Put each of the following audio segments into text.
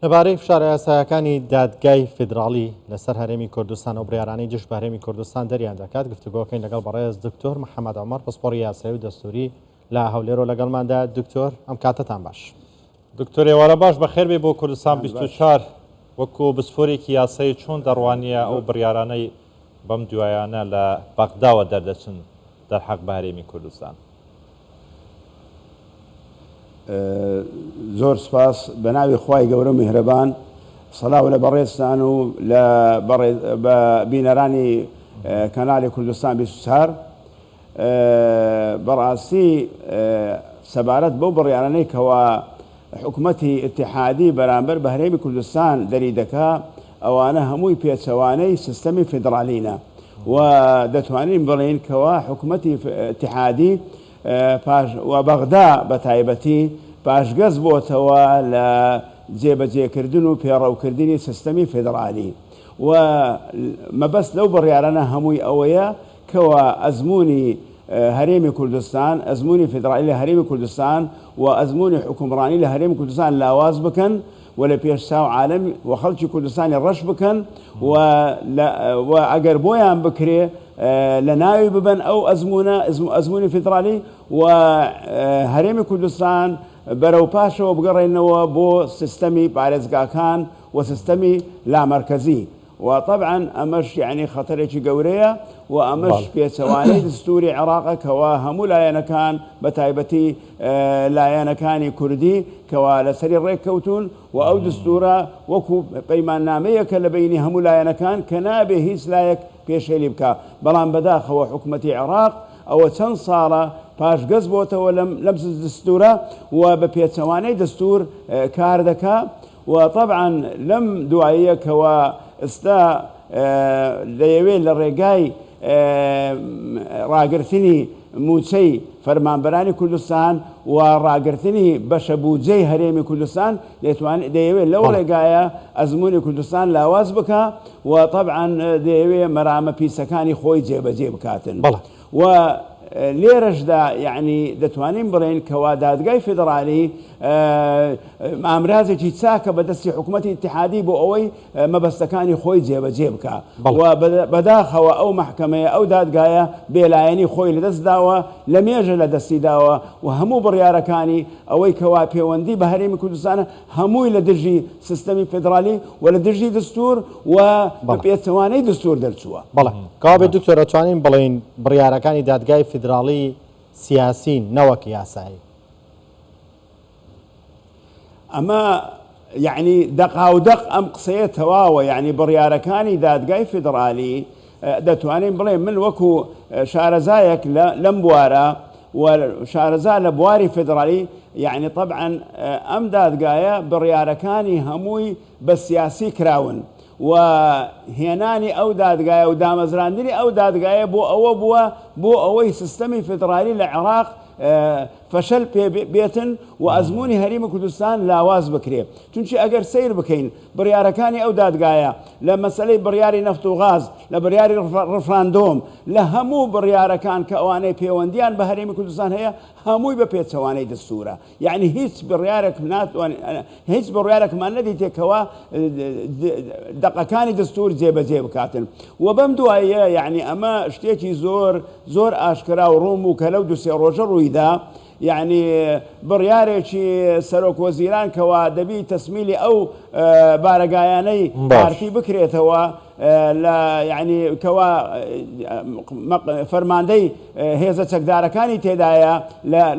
لەبارەی فشارە یاسایەکانی دادگای فیدراڵی لەسەر هەرێمی کوردستان و بڕیارانەی جشت بە هەرێمی کوردستان دەریان دەکات گفتوگۆکەین لەگەڵ بەڕێز دکتۆر محەممەد عومەر پسپۆڕی یاسایی و دەستوری لە هەولێرۆ لەگەڵماندا. دکتۆر ئەم کاتتان باش. دکتۆر ێوارە باش بەخێر بێ بۆ کوردستان 24 وەکو بسپۆرێکی یاسایی چۆن دەڕوانیە ئەو بڕیارانەی بەم دوایانە لە بەغداوە دەردەچن دەرحەق بە هەرێمی کوردستان. زۆر سپاس بە ناوی خوای گەورە میهرەبان، سەلاو لە بەڕێزتان و لە بینەرانی کەناڵی کوردستان 24. بەڕاستی سەبارەت بەو بڕیارانەی کەوا حکوومەتی ئیتیحادی بەرامبەر بە هەرێمی کوردستان دەری دەکا، ئەوانە هەمووی پێچەوانەی سیستەمی فیدراڵینە و دەتوانین بڵین کەوا حکوومەتی ئیتیحادی و بەغدا بە تایبەتی پاشگەز بۆتەوە لە جێبەجێکردن و پێڕەوکردنی سیستەمی فیدرالی و مەبەست لەو بڕیارانە هەمووی ئەوەیە کەوا ئەزمموی هەرێمی کوردستان، ئەزمموی فیدرالی لە هەرێمی کوردستان و ئەزمموی حکومڕانی لە هەرێمی کوردستان لاواز بکەن و لە پێشچاو عالەم و خەڵکی کوردستانی ڕەش بکەن و ئەگەر بۆیان بکرێ لە ناوی ببن ئەو ئەزمموی فیدرالی و هەرێمی کوردستان بەرەو پاشەوە بگەڕێنەوە بۆ سیستەمی پارێزگاکان و سیستەمی لامەرکەزی. وطبعا ئەمەش یعنی خەتەرێکی گەورەیە و ئەمەش پێچەوانەی دستوری عێراقە کەوا هەموو لایەنەکان بە تایبەتی لایەنەکانی کوردی کەوا لەسەری ڕێککەوتون و ئەو دستورە وەکو پەیماننامەیەکە لە بینی هەموو لایەنەکان کە نابێ هیچ لایەک پێشێلی بکە. بەڵام بەداخەوە حکوومەتی عێراق ئەوە چەند ساڵە پاشگەز بۆتەوە لەم دستورە و بە پێچەوانەی دستور کار دەکا و طبعا لەم دواییەکەوە ئێستا دەیەوێت لە ڕێگای ڕاگررتنی موچەی فەرمانبەرانی کوردستان و ڕاگررتنی بەشەبوجەی هەرێمی کوردستان دەیەوێت لەو ڕێگایە ئەزمموی کوردستان لاواز بکە و طبعا دەیەوێت مەرامە پیسەکانی خۆی جێبەجێ بکاتن و لێرەشدا یعنی دەتوانین بڵێن کەوا دادگای فیدرالی ئامرازێکی چاکە بەدەستی حکوومەتی ئیتیحادی بۆ ئەوەی مەبەستەکانی خۆی جێبەجێ بکە و بەداخەوە ئەو محکەمەیە ئەو دادگایە بێلایەنی خۆی لەدەست داوە، لە مێژە لە دەستی داوە و هەموو بڕیارەکانی ئەوەی کەوا پەیوەندی بە هەرێمی کوردستانە هەمووی لە دژی سیستەمی فیدرالی و لە دژی دستور و بە پێچەوانەی دستور دەرچووە. بەڵێ کاوێ دکتۆر ئەتوانین بڵێن بڕیارەکانی دادگای فیدراڵی سیاسین نەوەک یاسایی؟ ئەمە یعنی دەقاودەق ئەم قسەیە تەواوە، یعنی بڕیارەکانی دادگای فیدرالی دەتوانین بڵێن من وەکو شارەزایەک لەم بوارە و شارەزا لە بواری فیدرالی یعنی طبعا ئەم دادگایە بڕیارەکانی هەمووی بە سیاسی کراون و هێنانی ئەو دادگایە و دامەزراندنی ئەو دادگایە بۆ ئەوە بووە بۆ ئەوەی سیستەمی فیدرالی لە عێراق فەشەل پێ بێتن و ئەزمموی هەرێمی کوردستان لاواز بکرێ. چونچی ئەگەر سیر بکەین بڕیارەکانی ئەو دادگایە لە مەسەلەی بڕیاری نەفت و غاز، لە بڕیاری ڕفراندۆم، لە هەموو بڕیارەکان کە ئەوانەی پەیوەندیان بە هەرێمی کوردستان هەیە هەمووی بە پێچەوانەی دستورە. یعنی هیچ بڕیارێکمان نەدیتێکەوە دەقەکانی دستور جێبەجێ بکاتن و بەم دوایە یعنی ئەمە شتێکی زۆر ئاشکرا و ڕووم و کە لەو دوسێ ڕۆژە ڕوویدا یعنی بڕیارێکی سەرۆک وەزیران کەوا دەبی تەسمیلی ئەو بارەگایانەی پارتی بکرێتەوە لە یعنی کەوا فەرماندەی هێزە چەکدارەکانی تێدایە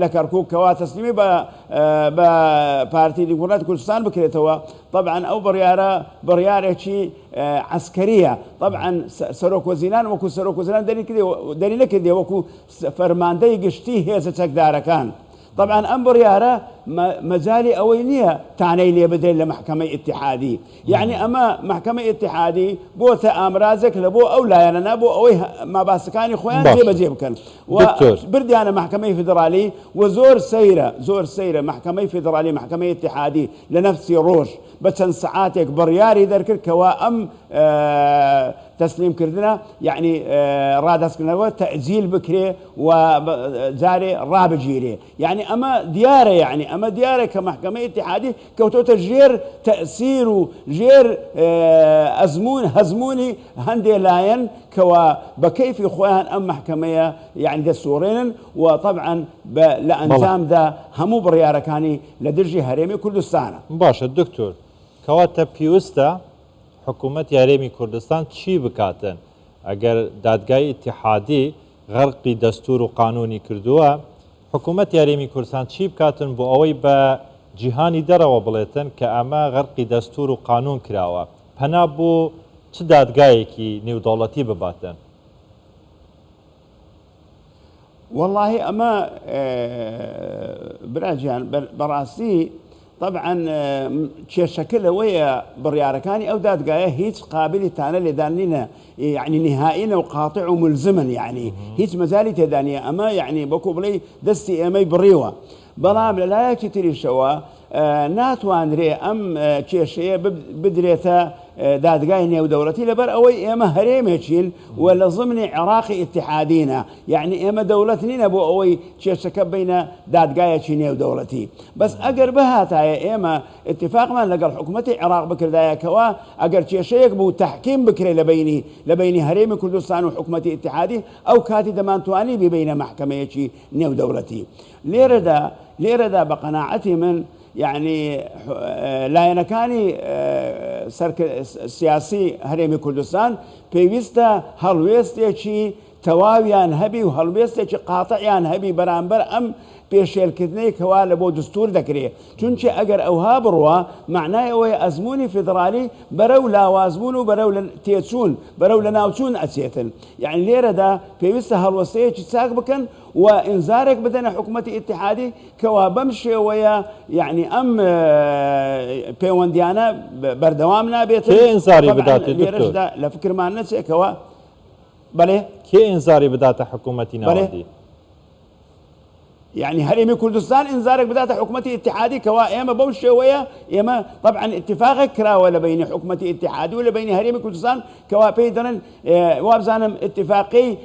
لە کەرکووک کەوا تەسلیمی بە پارتی دیموکرات کوردستان بکرێتەوە. طبعا ئەو بڕیارێکی عسکەریە. طبعا سەرۆک وەزیران وەکو سەرۆک وەزیران دەری نەکردێ وەکو فەرماندەی گشتی هێزە چەکدارەکان. طبعا ئەم بڕیارە مەجای ئەوەی نییە تانەی لێ بدرێت لە محکەمەی ئیتیحادی. یعنی ئەمە محکەمەی ئیتیحادی بۆتە ئامرازێک لە بۆ ئەو لایەنە بۆ ئەوەی مەباسەکانی خۆیان جێبەجێ بکەن و بردیانە محکەمەی فیدرالی و زۆر سەیرە محکەمەی فیدرالی محکەمەی ئیتیحادی لە نەفسی ڕۆژ بە چەند سەعاتێک بڕیاری دەرکرد کەوا ئەم تسليم كردنا يعني رادس كردنا تأزيل بكري وزاري رابجيري يعني أما ديارة كمحكمة اتحادي كوتو تجير تأثير جير هزموني هندي لاين كوا بكيف خوان أم محكمة يعني دستورين وطبعا لأنزام ذا همو برياركاني لدرجي هرمي كردستان. باشە دکتۆر کەواتە پێویستە حکوومەت یاریێمی کوردستان چی بکاتن ئەگەر دادگای اتحادی غەرقی دەستور و قانونی کردووە حکوومەت یاریێمی کوردستان چی بکاتن بۆ ئەوەی بە جیهانی دەرەوە بڵێتن کە ئەمە غەرقی دەستور و قانون کراوە پەنا بۆ چ دادگایەکی نێودەوڵەتی بباتن؟ والله أما براجان براسي طبعا شكل ويا برياركاني أو دادقايا هيت قابل تانا لدانينا يعني نهائيا وقاطع وملزما يعني هيت مزالي تدانية أما يعني بكو بلي دستي أمي بريوة بلام لا يكتري شوا ناتوان ري أم كيشية بدريتا دادقاي نيو دولتي لبر أوي إما هريمتشين ولا ضمن عراقي اتحادينا يعني إما دولتنا بو أوي كيشك بين دادقاي نيو دولتي بس أقر بها تاي إما اتفاق ما لقى حكومة العراق بكر دايا كوا أقر كيشيك بو تحكيم بكر لبيني هريم كردستان وحكومة اتحادي أو كاتي دمان تواني بين محكمة نيو دولتي ليرة دا بقناعتي من يعني لا ينكاني سياسي هرمي كردستان بيوستا هلويستي تواويان هبي وهلويستي قاطعيان هبي برامبر أم بيشيلكتني كوال بو دستور ذكري چونچه اگر اوها بروا معناه او ازموني فيدرالي برو لاوازبون برو تيتسون برو لناوتون اسيتن يعني ليره دا بيوستا هلوسيه تساق بكن وانذارك بدنا حكومه اتحادي كوا بمشي ويا يعني ام بيونديانا بردوامنا بيت كي انذاري بدات الدكتور لفكر ما نسي كوا بله كي انذاري بدات حكومتنا ودي يعني هرمي كردستان انذارك بدات حكومة اتحادي كوا اما بوشي ويا اما طبعا اتفاقك كرا ولا بين حكومة اتحادي ولا بين هرمي كردستان كوا بيدرن وابزانم اتفاقي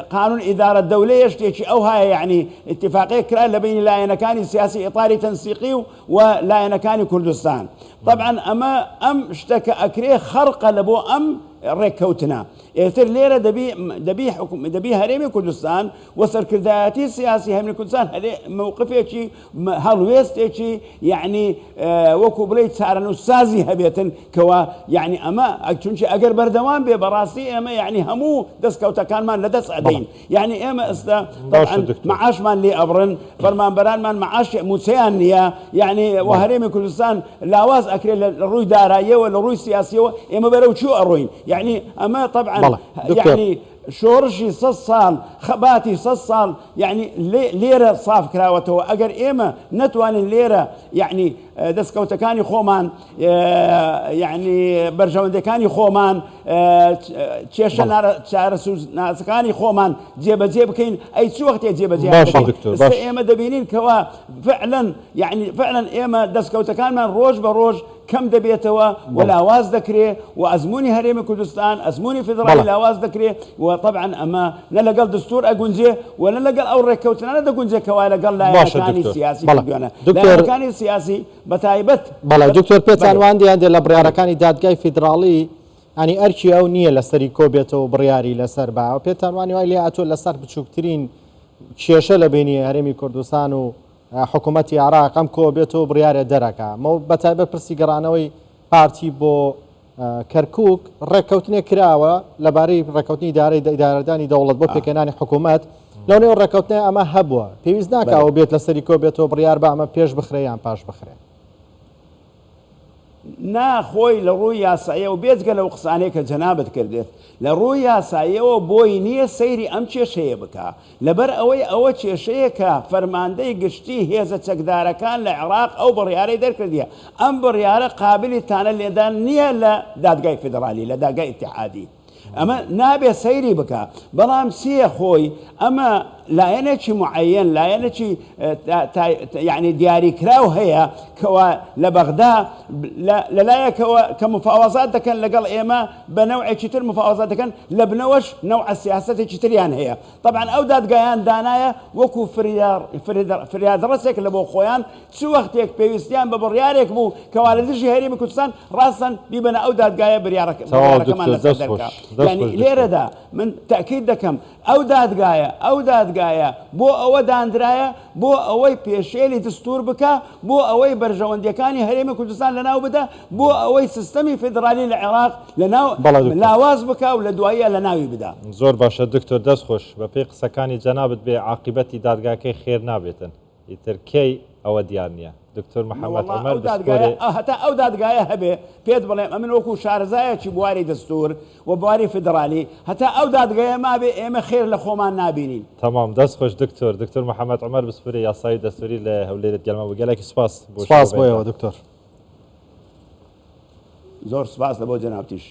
قانون إدارة الدولية يشتيشي او هاي يعني اتفاقي كرا لبين لا ينكاني سياسي اطاري تنسيقي ولا ينكاني كردستان طبعا اما اشتكى اكري خرق لبو ريكوتنا يتر ليرة دبي هرمي كردستان وسركرداتي سياسي هم كردستان موقفه شيء هالويست شيء يعني وكو بليت سارن استاذي هبيتن كوا يعني اما تشونشي اجر بردوان ببراسي اما يعني همو دسكوتا كان مان لدس عدين يعني اما طبعا معاش مان لي ابرن فرمان بران مان معاش موسيانيا يعني وهرمي كردستان لاواز اكري الروي دارايه ولا روي سياسيه اما برو شو اروين يعني اما طبعا يعني شورشي 6 صال خباتي 6 صال يعني ليرة صاف كراوته أجر إيما نتوان الليرة يعني دسكوتكاني خومان يعني برجوندكاني خومان تشيشنا شارسوز ناسكاني خومان جيب كين أي شو وقت جيب باشا دكتور بس إيما دبينين كوا فعلا يعني فعلا إيما دسكوتكان من روج بروج كم دبيتوا ولا واز ذكري وازموني هرمي كردستان ازموني فيدرالي لا واز ذكري وطبعا اما نلقى الدستور اقونزي ولا نلقى او ركوتنا لا قونزي كوالا قال لا كان سياسي لا كان سياسي بتايبت بلا دكتور بيتان واندي عند البرياركاني دادگای فيدرالي يعني ارشي او نيه لسري كوبيتو برياري لسر با بيتان واني ويلي اتو لسر بچوكترين شيشه لبيني هرمي كردستان و حکوومەتی عراق ئەم کۆ بێتەوە بڕیارە دەرەکە مە بەتایبەت پرسیگەڕانەوەی پارتی بۆ کەرکووک ڕێککەوتنێ کراوە لەبارەی ڕێککەوتنی ئیدارەدانی دەوڵەت بۆ پێکەنانی حکوومەت لەونێ ڕێککەوتنە ئەمە هەبووە پێویست ناکەوە بێت لەسەری کۆ بێتەوە بڕیار بە ئەمە پێش بخرێ یان پاش بخرێ ناخۆی لە ڕووی یاساییە و بێجگە لەو قسانەیە کە جەنابەت کردێت لە ڕووی یاساییەوە بۆی نییە سەیری ئەم کێشەیە بکە لەبەر ئەوە کێشەیە کە فەرماندەی گشتی هێزە چەکدارەکان لە عێراق ئەو بڕیارەی دەرکردیە ئەم بڕیارە قابلی تانە لێدان نییە لە دادگای فیدرالی لە دادگای اتحادی ئەمە نابێ سەیری بکە بەڵام چییە خۆی ئەمە لایەنێکی معەن لایەنێکی یعنی دیاریکراو هەیە کەوا لە بەغدا لەلایەکەوە کە مفاوەزات دەکەن لەگەڵ ئێمە بە نەوعێکی تر مفاوەزات دەکەن لە بنەوەش نەوع سیاسەتێکی تریان هەیە طبعا ئەو دادگایان دانایە وەکو فریادڕەسێک لە بۆ خۆیان چ وەختێک پێویستیان بە بڕیارێک بوو کەوا لە دژی هەرێمی کوردستان ڕاستن بیبنە ئەو دادگایە بڕیارەکەمان لەسەر دەرکا یعنی لێرەدا من تاکید دەکەم ئەو دادگایە بۆ ئەوە دانرایە بۆ ئەوەی پێشێلی دستور بکە بۆ ئەوەی بەرژەوەندیەکانی هەرێمی کوردستان لەناو بدە بۆ ئەوەی سیستەمی فیدرالی لە عێراق لەناو لاواز بکە و لە دواییە لە ناوی بدە. زۆر باشە دکتۆر دەستخۆش بە پێی قسەکانی جەنابەت بێ عاقبەتی دادگاکەی خێر نابێتن ئیتر کەی ئەوە دیار نییە دکتۆر محەممەد عومەر هەتا ئەو دادگایە هەبێ پێت بڵێم ئەمن وەکو شارەزایەکی بواری دەستور و بواری فدرالی هەتا ئەو دادگایە مابێ ئێمە خێر لە خۆمان نابینین. تەمام دەستخۆش دکتۆر محەممەد عومەر بسپوری یاسایی دەستوری لە هەولێرت گەلمە بگەلێکی سپاس بۆیەوە دکتۆر زۆر سپاس لە بۆ جەنابتیش.